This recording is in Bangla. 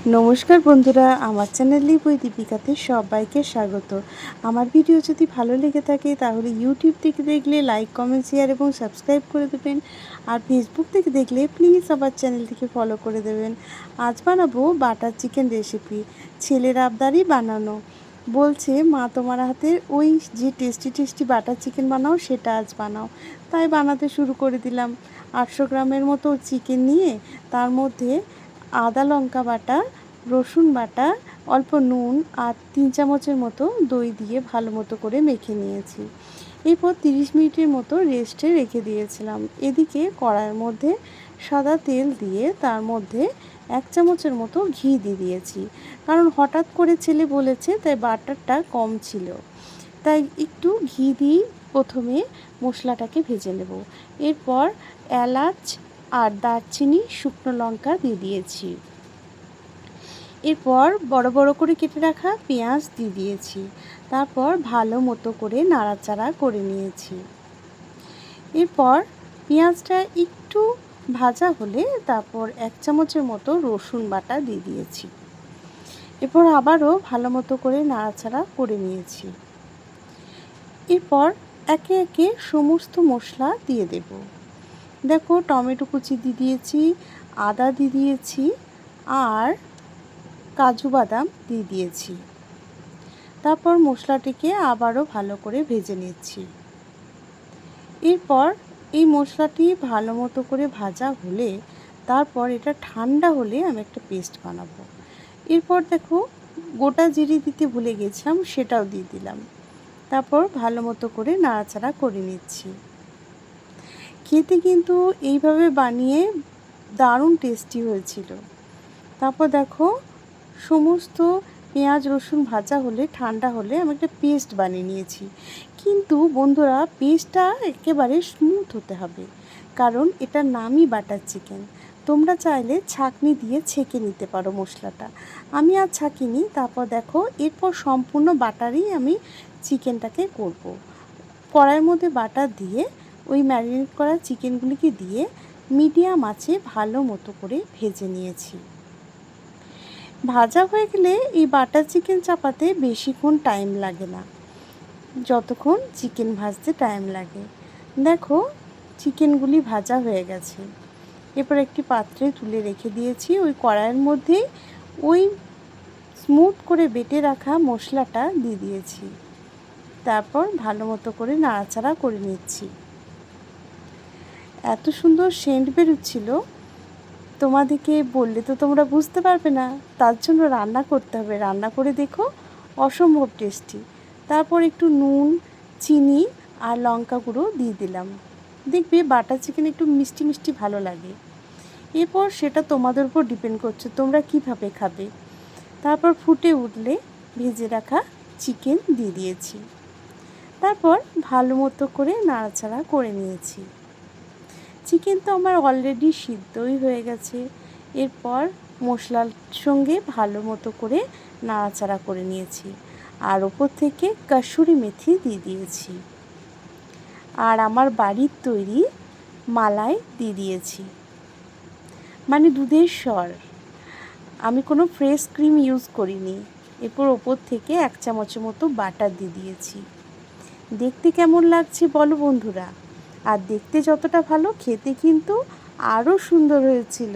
নমস্কার বন্ধুরা, আমার চ্যানেল লিপি দীপিকাতে সবাইকে স্বাগত। আমার ভিডিও যদি ভালো লেগে থাকে তাহলে ইউটিউব থেকে দেখলে লাইক, কমেন্ট, শেয়ার এবং সাবস্ক্রাইব করে দেবেন। আর ফেসবুক থেকে দেখলে প্লিজ আমার চ্যানেলটিকে ফলো করে দেবেন। আজ বানাবো বাটার চিকেন রেসিপি। ছেলের আবদারই বানানো। বলছে, মা তোমার হাতের ওই যে টেস্টি টেস্টি বাটার চিকেন বানাও সেটা আজ বানাও। তাই বানাতে শুরু করে দিলাম। 800 গ্রামের মতো চিকেন নিয়ে তার মধ্যে আদা লঙ্কা বাটা, রসুন বাটা, অল্প নুন আর 3 চামচের মতো দই দিয়ে ভালো মতো করে মেখে নিয়েছি। এরপর 30 মিনিটের মতো রেস্টে রেখে দিয়েছিলাম। এদিকে কড়াইয়ের মধ্যে সাদা তেল দিয়ে তার মধ্যে 1 চামচের মতো ঘি দিয়ে দিয়েছি, কারণ হঠাৎ করে ছেলে বলেছে তাই বাটারটা কম ছিল। তাই একটু ঘি দিয়ে প্রথমে মশলাটাকে ভেজে নেব। এরপর এলাচ আর দারচিনি, শুকনো লঙ্কা দিয়ে দিয়েছি। এরপর বড় বড় করে কেটে রাখা পেঁয়াজ দিয়ে দিয়েছি। তারপর ভালো মতো করে নাড়াচাড়া করে নিয়েছি। এরপর পেঁয়াজটা একটু ভাজা হলে তারপর 1 চামচের মতো রসুন বাটা দিয়ে দিয়েছি। এরপর আবারও ভালো মতো করে নাড়াচাড়া করে নিয়েছি। এরপর একে একে সমস্ত মশলা দিয়ে দেব। দেখো, টমেটো কুচি দিয়ে দিয়েছি, আদা দিয়ে দিয়েছি আর কাজু বাদাম দিয়ে দিয়েছি। তারপর মশলাটিকে আবারও ভালো করে ভেজে নিচ্ছি। এরপর এই মশলাটি ভালো মতো করে ভাজা হলে তারপর এটা ঠান্ডা হলে আমি একটা পেস্ট বানাবো। এরপর দেখো, গোটা জিরে দিতে ভুলে গেছিলাম, সেটাও দিয়ে দিলাম। তারপর ভালো মতো করে নাড়াচাড়া করে নিচ্ছি। খেতে কিন্তু এইভাবে বানিয়ে দারুণ টেস্টি হয়েছিল। তারপর দেখো, সমস্ত পেঁয়াজ রসুন ভাজা হলে ঠান্ডা হলে আমি একটা পেস্ট বানিয়ে নিয়েছি। কিন্তু বন্ধুরা, পেস্টটা একেবারে স্মুথ হতে হবে, কারণ এটার নামই বাটার চিকেন। তোমরা চাইলে ছাঁকনি দিয়ে ছেঁকে নিতে পারো মশলাটা, আমি আর ছাঁকিনি। তারপর দেখো, এরপর সম্পূর্ণ বাটারই আমি চিকেনটাকে করব। কড়াইয়ের মধ্যে বাটার দিয়ে ওই ম্যারিনেট করা চিকেনগুলিকে দিয়ে মিডিয়াম আঁচে ভালো মতো করে ভেজে নিয়েছি। ভাজা হয়ে গেলে এই বাটার চিকেন চাপাতে বেশিক্ষণ টাইম লাগে না, যতক্ষণ চিকেন ভাজতে টাইম লাগে। দেখো, চিকেনগুলি ভাজা হয়ে গেছে। এরপর একটি পাত্রে তুলে রেখে দিয়েছি। ওই কড়াইয়ের মধ্যেই ওই স্মুথ করে বেটে রাখা মশলাটা দিয়ে দিয়েছি। তারপর ভালো মতো করে নাড়াচাড়া করে নিচ্ছি। এত সুন্দর সেন্ট বেরোচ্ছিল, তোমাদেরকে বললে তো তোমরা বুঝতে পারবে না, তার জন্য রান্না করতে হবে। রান্না করে দেখো, অসম্ভব টেস্টি। তারপর একটু নুন, চিনি আর লঙ্কা গুঁড়ো দিয়ে দিলাম। দেখবে বাটার চিকেন একটু মিষ্টি মিষ্টি ভালো লাগে। এরপর সেটা তোমাদের উপর ডিপেন্ড করছে তোমরা কীভাবে খাবে। তারপর ফুটে উঠলে ভেজে রাখা চিকেন দিয়ে দিয়েছি। তারপর ভালো মতো করে নাড়াচাড়া করে নিয়েছি। চিকেন তো আমার অলরেডি সিদ্ধই হয়ে গেছে। এরপর মশলার সঙ্গে ভালো মতো করে নাড়াচাড়া করে নিয়েছি, আর ওপর থেকে কাসুরি মেথি দিয়ে দিয়েছি, আর আমার বাড়ির তৈরি মালাই দিয়ে দিয়েছি, মানে দুধের স্বর। আমি কোনো ফ্রেশ ক্রিম ইউজ করিনি। এরপর ওপর থেকে 1 চামচের মতো বাটার দিয়ে দিয়েছি। দেখতে কেমন লাগছে বলো বন্ধুরা? আর দেখতে যতটা ভালো, খেতে কিন্তু আরও সুন্দর হয়েছিল।